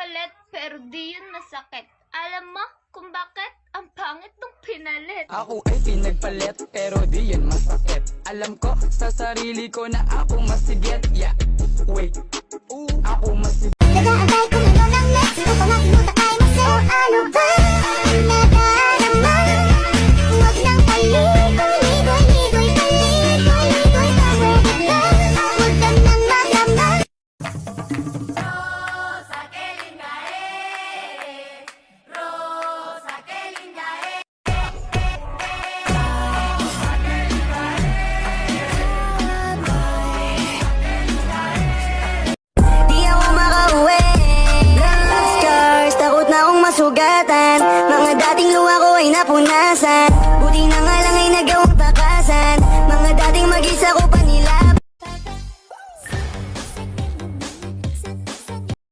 palit pero di yun masakit. Alam mo kung bakit? Ang pangit nung pinalit. Ako ay pinagpalit pero di yan masakit. Alam ko sa sarili ko na ako masigit. Yeah, wait, ako masigit. Nag-aantay kung ano ng next. Ito pa nga pinuta ay masaya. Ano ba nadarama? Huwag nang paligoy-ligoy, paligoy-ligoy ka. Pwede lang, huwag ka nang maglama. Di ako makauwi. Black scars, takot na akong masugatan. Mga dating luha ko ay napunasan.